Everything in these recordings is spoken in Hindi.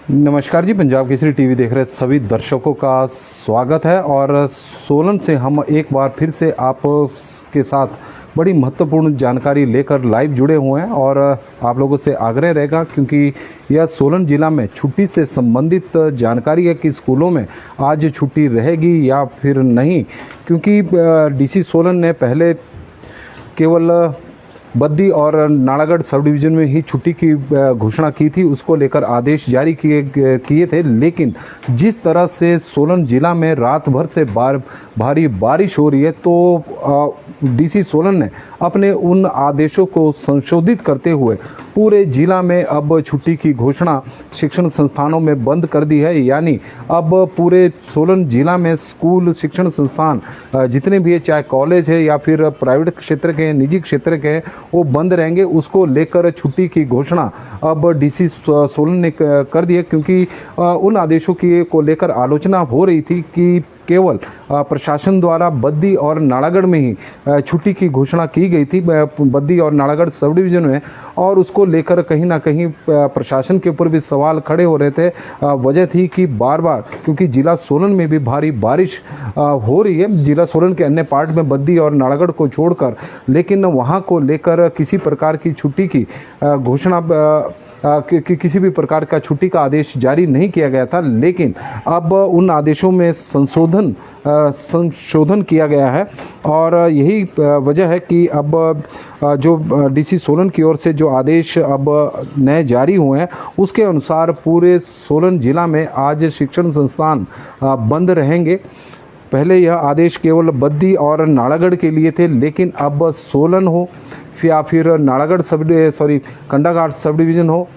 नमस्कार जी। पंजाब केसरी टीवी देख रहे सभी दर्शकों का स्वागत है। और सोलन से हम एक बार फिर से आप के साथ बड़ी महत्वपूर्ण जानकारी लेकर लाइव जुड़े हुए हैं। और आप लोगों से आग्रह रहेगा, क्योंकि यह सोलन जिला में छुट्टी से संबंधित जानकारी है कि स्कूलों में आज छुट्टी रहेगी या फिर नहीं। क्योंकि डीसी सोलन ने पहले केवल बद्दी और नालागढ़ सब डिवीज़न में ही छुट्टी की घोषणा की थी, उसको लेकर आदेश जारी किए थे। लेकिन जिस तरह से सोलन जिला में रात भर से भारी बारिश हो रही है, तो डीसी सोलन ने अपने उन आदेशों को संशोधित करते हुए पूरे जिला में अब छुट्टी की घोषणा शिक्षण संस्थानों में बंद कर दी है। यानी अब पूरे सोलन जिला में स्कूल, शिक्षण संस्थान जितने भी है, चाहे कॉलेज है या फिर प्राइवेट क्षेत्र के, निजी क्षेत्र के, वो बंद रहेंगे। उसको लेकर छुट्टी की घोषणा अब डीसी सोलन ने कर दी है। क्योंकि उन आदेशों की को लेकर आलोचना हो रही थी कि केवल प्रशासन द्वारा बद्दी और नालागढ़ में ही छुट्टी की घोषणा की गई थी, बद्दी और नालागढ़ सब डिवीज़न में। और उसको लेकर कहीं ना कहीं प्रशासन के ऊपर भी सवाल खड़े हो रहे थे। वजह थी कि बार बार, क्योंकि जिला सोलन में भी भारी बारिश हो रही है, जिला सोलन के अन्य पार्ट में बद्दी और नालागढ़ को छोड़कर, लेकिन वहां को लेकर किसी प्रकार की छुट्टी की घोषणा कि किसी भी प्रकार का छुट्टी का आदेश जारी नहीं किया गया था। लेकिन अब उन आदेशों में संशोधन किया गया है। और यही वजह है कि अब जो डीसी सोलन की ओर से जो आदेश अब नए जारी हुए हैं, उसके अनुसार पूरे सोलन जिला में आज शिक्षण संस्थान बंद रहेंगे। पहले यह आदेश केवल बद्दी और नालागढ़ के लिए थे, लेकिन अब सोलन हो या फिर नालागढ़ कंडाघाट सब डिवीज़न हो,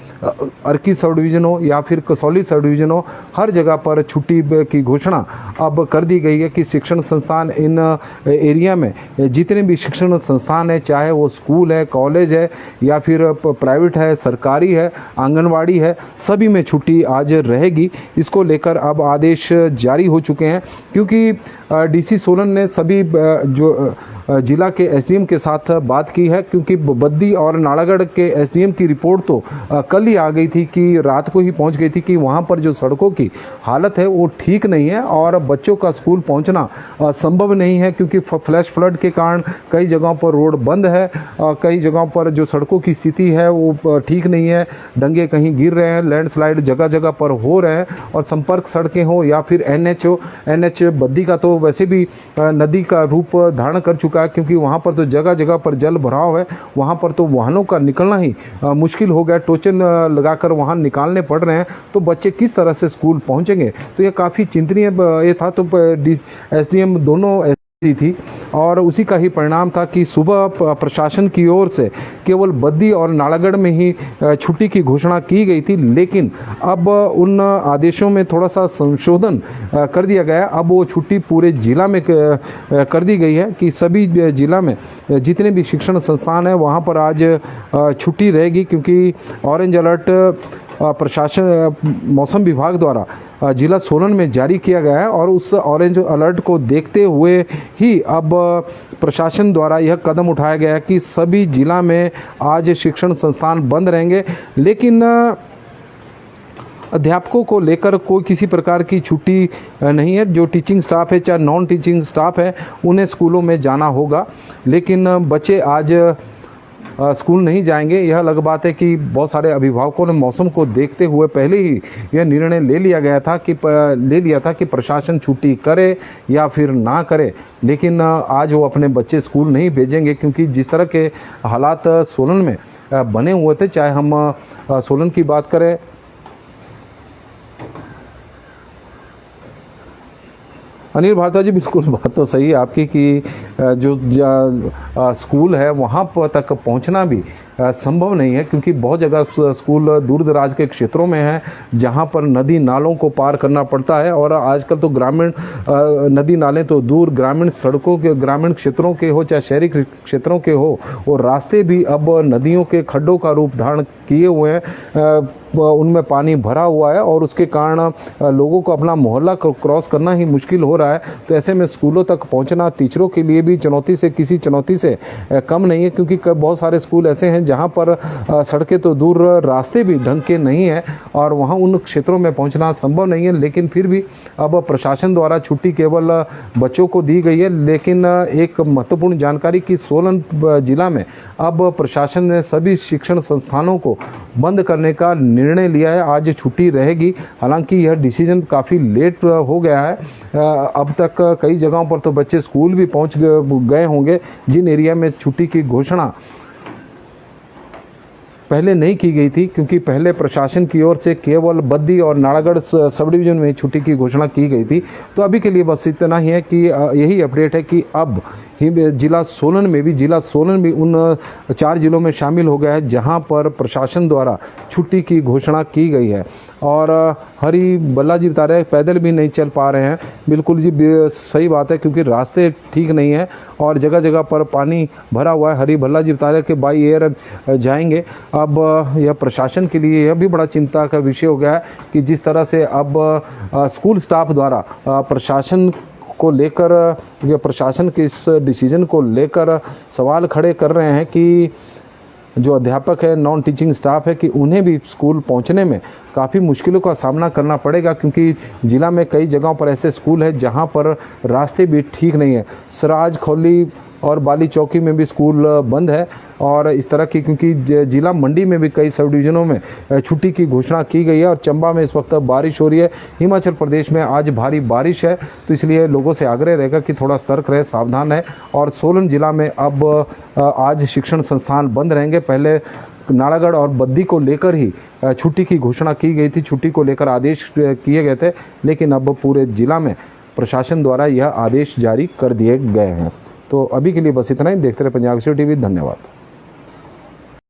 अर्की सब डिवीज़न हो या फिर कसौली सब डिवीज़न हो, हर जगह पर छुट्टी की घोषणा अब कर दी गई है कि शिक्षण संस्थान इन एरिया में जितने भी शिक्षण संस्थान है, चाहे वो स्कूल है, कॉलेज है या फिर प्राइवेट है, सरकारी है, आंगनवाड़ी है, सभी में छुट्टी आज रहेगी। इसको लेकर अब आदेश जारी हो चुके हैं। क्योंकि डीसी सोलन ने सभी जो जिला के एसडीएम के साथ बात की है, क्योंकि बद्दी और नालागढ़ के एसडीएम की रिपोर्ट तो कल ही आ गई थी, कि रात को ही पहुंच गई थी कि वहां पर जो सड़कों की हालत है वो ठीक नहीं है और बच्चों का स्कूल पहुंचना संभव नहीं है। क्योंकि फ्लैश फ्लड के कारण कई जगहों पर रोड बंद है, कई जगहों पर जो सड़कों की स्थिति है वो ठीक नहीं है, डंगे कहीं गिर रहे हैं, लैंडस्लाइड जगह जगह पर हो रहे हैं। और संपर्क सड़कें हो या फिर एनएच हो, एनएच बद्दी का तो वैसे भी नदी का रूप धारण कर चुका है, क्योंकि वहां पर तो जगह जगह पर जल भराव है, वहां पर तो वाहनों का निकलना ही मुश्किल हो गया, टोचन लगाकर वाहन निकालने पड़ रहे हैं। तो बच्चे किस तरह से स्कूल पहुंचेंगे, तो ये काफ़ी चिंतनीय ये था। तो एसडीएम दोनों थी और उसी का ही परिणाम था कि सुबह प्रशासन की ओर से केवल बद्दी और नालागढ़ में ही छुट्टी की घोषणा की गई थी। लेकिन अब उन आदेशों में थोड़ा सा संशोधन कर दिया गया। अब वो छुट्टी पूरे जिला में कर दी गई है कि सभी जिला में जितने भी शिक्षण संस्थान है वहाँ पर आज छुट्टी रहेगी। क्योंकि ऑरेंज अलर्ट प्रशासन मौसम विभाग द्वारा जिला सोलन में जारी किया गया है। और उस ऑरेंज अलर्ट को देखते हुए ही अब प्रशासन द्वारा यह कदम उठाया गया कि सभी जिला में आज शिक्षण संस्थान बंद रहेंगे। लेकिन अध्यापकों को लेकर कोई किसी प्रकार की छुट्टी नहीं है। जो टीचिंग स्टाफ है, चाहे नॉन टीचिंग स्टाफ है, उन्हें स्कूलों में जाना होगा। लेकिन बच्चे आज स्कूल नहीं जाएंगे। यह अलग बात है कि बहुत सारे अभिभावकों ने मौसम को देखते हुए पहले ही यह निर्णय ले लिया था कि प्रशासन छुट्टी करे या फिर ना करे। लेकिन आज वो अपने बच्चे स्कूल नहीं भेजेंगे, क्योंकि जिस तरह के हालात सोलन में बने हुए थे, चाहे हम सोलन की बात करें, अनिल भारद्वाज जी, बिल्कुल बात तो सही है आपकी कि जो स्कूल है वहाँ पर तक पहुँचना भी संभव नहीं है। क्योंकि बहुत जगह स्कूल दूर दराज के क्षेत्रों में है, जहाँ पर नदी नालों को पार करना पड़ता है। और आजकल तो ग्रामीण नदी नाले तो दूर, ग्रामीण सड़कों के, ग्रामीण क्षेत्रों के हो चाहे शहरी क्षेत्रों के हो, और रास्ते भी अब नदियों के खड्डों का रूप धारण किए हुए हैं। उनमें पानी भरा हुआ है और उसके कारण लोगों को अपना मोहल्ला क्रॉस करना ही मुश्किल हो रहा है। तो ऐसे में स्कूलों तक पहुंचना टीचरों के लिए भी चुनौती से किसी चुनौती से कम नहीं है, क्योंकि बहुत सारे स्कूल ऐसे हैं जहां पर सड़कें तो दूर, रास्ते भी ढंग के नहीं है और वहां उन क्षेत्रों में पहुंचना संभव नहीं है। लेकिन फिर भी अब प्रशासन द्वारा छुट्टी केवल बच्चों को दी गई है। लेकिन एक महत्वपूर्ण जानकारी कि सोलन जिला में अब प्रशासन ने सभी शिक्षण संस्थानों को बंद करने का निर्णय लिया है। आज छुट्टी रहेगी, हालांकि यह डिसीजन काफ़ी लेट हो गया है। अब तक कई जगहों पर तो बच्चे स्कूल भी पहुंच गए होंगे जिन एरिया में छुट्टी की घोषणा पहले नहीं की गई थी, क्योंकि पहले प्रशासन की ओर से केवल बद्दी और नालागढ़ सब डिवीजन में छुट्टी की घोषणा की गई थी। तो अभी के लिए बस इतना ही है कि यही अपडेट है कि अब जिला सोलन भी उन 4 जिलों में शामिल हो गया है जहां पर प्रशासन द्वारा छुट्टी की घोषणा की गई है। और हरी भल्ला जी बता रहे हैं पैदल भी नहीं चल पा रहे हैं। बिल्कुल जी सही बात है, क्योंकि रास्ते ठीक नहीं है और जगह जगह पर पानी भरा हुआ है। हरी भल्ला जी बता रहे हैं कि बाई एयर जाएंगे। अब यह प्रशासन के लिए यह भी बड़ा चिंता का विषय हो गया है कि जिस तरह से अब स्कूल स्टाफ द्वारा प्रशासन को लेकर या प्रशासन के इस डिसीजन को लेकर सवाल खड़े कर रहे हैं कि जो अध्यापक है, नॉन टीचिंग स्टाफ है, कि उन्हें भी स्कूल पहुंचने में काफ़ी मुश्किलों का सामना करना पड़ेगा, क्योंकि जिला में कई जगहों पर ऐसे स्कूल है जहां पर रास्ते भी ठीक नहीं है। सराज, खौली और बाली चौकी में भी स्कूल बंद है और इस तरह की, क्योंकि जिला मंडी में भी कई सब डिवीजनों में छुट्टी की घोषणा की गई है और चंबा में इस वक्त बारिश हो रही है। हिमाचल प्रदेश में आज भारी बारिश है, तो इसलिए लोगों से आग्रह रहेगा कि थोड़ा सतर्क रहे, सावधान है। और सोलन जिला में अब आज शिक्षण संस्थान बंद रहेंगे। पहले नालागढ़ और बद्दी को लेकर ही छुट्टी की घोषणा की गई थी, छुट्टी को लेकर आदेश किए गए थे, लेकिन अब पूरे जिला में प्रशासन द्वारा यह आदेश जारी कर दिए गए हैं। तो अभी के लिए बस इतना ही। देखते रहे पंजाब एक्सप्रेस टीवी। धन्यवाद।